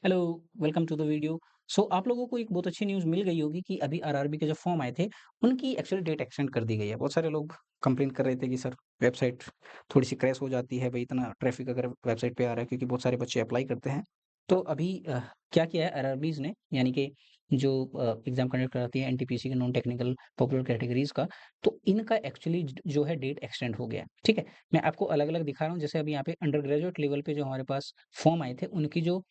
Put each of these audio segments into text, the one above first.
Hello, welcome to the video. आप लोगों को एक बहुत अच्छी न्यूज़ मिल गई होगी कि अभी आरआरबी के जो फॉर्म आए थे, उनकी एक्चुअली डेट एक्सटेंड कर दी गई है। बहुत सारे लोग कंप्लेंट कर रहे थे कि सर वेबसाइट थोड़ी-सी क्रैश हो जाती है, भई इतना ट्रैफ़िक अगर वेबसाइट पे आ रहा है क्योंकि बहुत सारे बच्चे अप्लाई करते हैं। तो अभी क्या किया है आरआरबीज़ ने यानी कि जो एग्ज़ाम कंडक्ट कराती है एनटीपीसी के नॉन टेक्निकल पॉपुलर कैटेगरीज़ का, तो इनका एक्चुअली जो है डेट एक्सटेंड हो गया है, ठीक है? मैं आपको अलग-अलग दिखा रहा हूँ, जैसे अभी यहाँ पे अंडर ग्रेजुएट लेवल पे जो हमारे पास फॉर्म आए थे, उनकी जो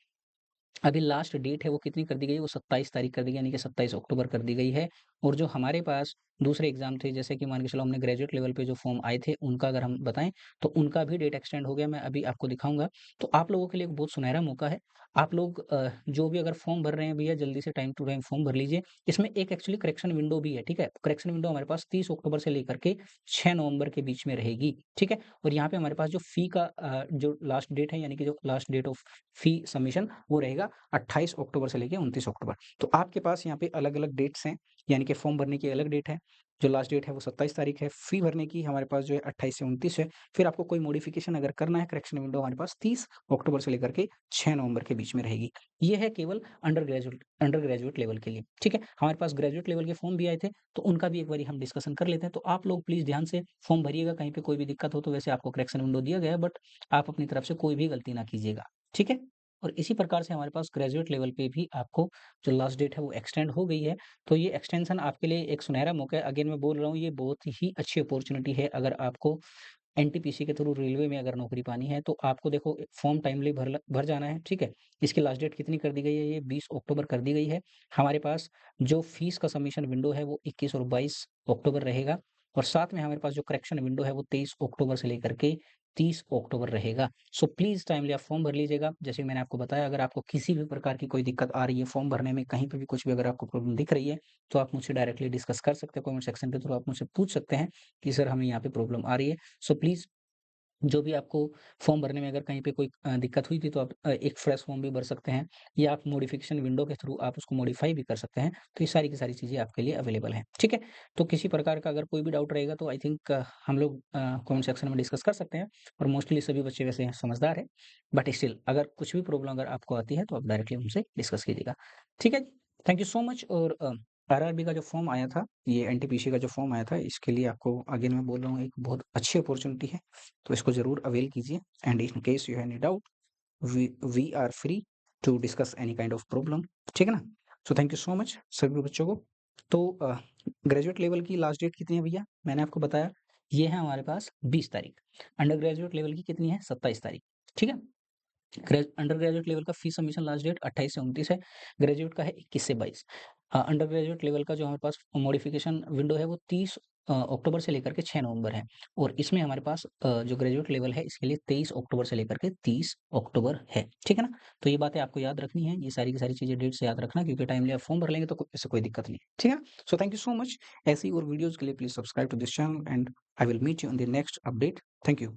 अभी लास्ट डेट है वो कितनी कर दी गई है, वो 27 तारीख कर दी गई यानी कि 27 अक्टूबर कर दी गई है। और जो हमारे पास दूसरे एग्ज़ाम थे जैसे कि मान के चलो हमने ग्रेजुएट लेवल पे जो फॉर्म आए थे उनका अगर हम बताएँ तो उनका भी डेट एक्सटेंड हो गया, मैं अभी आपको दिखाऊँगा। तो आप लोगों के लिए एक बहुत सुनहरा मौका है। आप लोग जो भी अगर फॉर्म भर रहे हैं भैया जल्दी से टाइम टू टाइम फॉर्म भर लीजिए। इसमें एक एक्चुअली करेक्शन विंडो भी है, ठीक है? करेक्शन विंडो हमारे पास 30 अक्टूबर से लेकर के 6 नवंबर के बीच में रहेगी, ठीक है? और यहाँ पे हमारे पास जो फ़ी का जो लास्ट डेट है यानी कि जो last date of fee submission वो रहेगा 28 अक्टूबर से लेके 29 अक्टूबर। तो आपके पास यहाँ पे अलग-अलग डेट्स हैं, यानी कि फॉर्म भरने की अलग डेट है, जो लास्ट डेट है वो 27 तारीख है, फ़ी भरने की हमारे पास जो है 28 से 29 है। फिर आपको कोई मॉडिफ़िकेशन अगर करना है, करेक्शन विंडो हमारे पास 30 अक्टूबर से लेकर के 6 नवंबर के बीच में रहेगी। ये है केवल अंडर ग्रेजुएट लेवल के लिए, ठीक है? हमारे पास ग्रेजुएट लेवल के फॉर्म भी आए थे, तो उनका भी एक बारी हम डिस्कशन कर लेते हैं। तो आप लोग प्लीज़ ध्यान से फॉर्म भरिएगा, कहीं पे कोई भी दिक्कत हो तो वैसे आपको करेक्शन विंडो दिया गया है, बट आप अपनी तरफ से कोई भी गलती ना कीजिएगा, ठीक है? और इसी प्रकार से हमारे पास ग्रेजुएट लेवल पे भी आपको जो लास्ट डेट है वो एक्सटेंड हो गई है। तो ये एक्सटेंशन आपके लिए एक सुनहरा मौका है। अगेन मैं बोल रहा हूँ ये बहुत ही अच्छी अपॉर्च्युनिटी है अगर आपको एनटीपीसी के थ्रू रेलवे में अगर नौकरी पानी है तो आपको देखो फॉर्म टाइमली भर जाना है, ठीक है? इसकी लास्ट डेट कितनी कर दी गई है, ये 20 अक्टूबर कर दी गई है। हमारे पास जो फीस का सबमिशन विंडो है वो 21 और 22 अक्टूबर रहेगा और साथ में हमारे पास जो करेक्शन विंडो है वो 23 अक्टूबर से लेकर के 30 अक्टूबर रहेगा। सो प्लीज़ टाइमली आप फॉर्म भर लीजिएगा। जैसे मैंने आपको बताया अगर आपको किसी भी प्रकार की कोई दिक्कत आ रही है फॉर्म भरने में, कहीं पे भी कुछ भी अगर आपको प्रॉब्लम दिख रही है, तो आप मुझसे डायरेक्टली डिस्कस कर सकते हैं, कमेंट सेक्शन के थ्रू आप मुझसे पूछ सकते हैं कि सर हमें यहाँ पे प्रॉब्लम आ रही है। सो प्लीज़ जो भी आपको फॉर्म भरने में अगर कहीं पे कोई दिक्कत हुई थी तो आप एक फ्रेश फॉर्म भी भर सकते हैं या आप मॉडिफिकेशन विंडो के थ्रू आप उसको मॉडिफाई भी कर सकते हैं। तो ये सारी की सारी चीज़ें आपके लिए अवेलेबल हैं, ठीक है? तो किसी प्रकार का अगर कोई भी डाउट रहेगा तो आई थिंक हम लोग कमेंट सेक्शन में डिस्कस कर सकते हैं और मोस्टली सभी बच्चे वैसे हैं समझदार हैं। बट स्टिल अगर कुछ भी प्रॉब्लम अगर आपको आती है तो आप डायरेक्टली उनसे डिस्कस कीजिएगा। ठीक है? थैंक यू सो मच और आरआरबी का जो फॉर्म आया था, ये एनटीपीसी का जो फॉर्म आया था इसके लिए आपको अगेन मैं बोल रहा हूँ एक बहुत अच्छी अपॉर्च्युनिटी है। तो इसको ज़रूर अवेल कीजिए and in case you have any doubt we we are free to discuss any kind of problem, ठीक है ना? So thank you so much सभी बच्चों को। तो ग्रेजुएट लेवल की लास्ट डेट कितनी है भैया? मैंने आपको बताया ये है हमारे पास 20 तारीख। अंडर ग्रेजुएट लेवल की कितनी है? 27 तारीख, ठीक है? अंडर ग्रेजुएट लेवल का फी सबमिशन लास्ट डेट 28 से 29 है। ग्रेजुएट का है 21 से 22। अंडर ग्रेजुएट लेवल का जो हमारे पास मॉडिफिकेशन विंडो है वो 30 अक्टूबर से लेकर के 6 नवंबर है और इसमें हमारे पास जो ग्रेजुएट लेवल है इसके लिए 23 अक्टूबर से लेकर के 30 अक्टूबर है। ठीक है ना? तो ये बातें आपको याद रखनी है। ये सारी की सारी चीज़ें डेट से याद रखना क्योंकि टाइमली आप फॉर्म भर लेंगे तो इससे कोई दिक्कत नहीं है। ठीक है? So thank you so much. ऐसी और वीडियोज़ के लिए please subscribe to this channel and I will meet you in the next update. Thank you.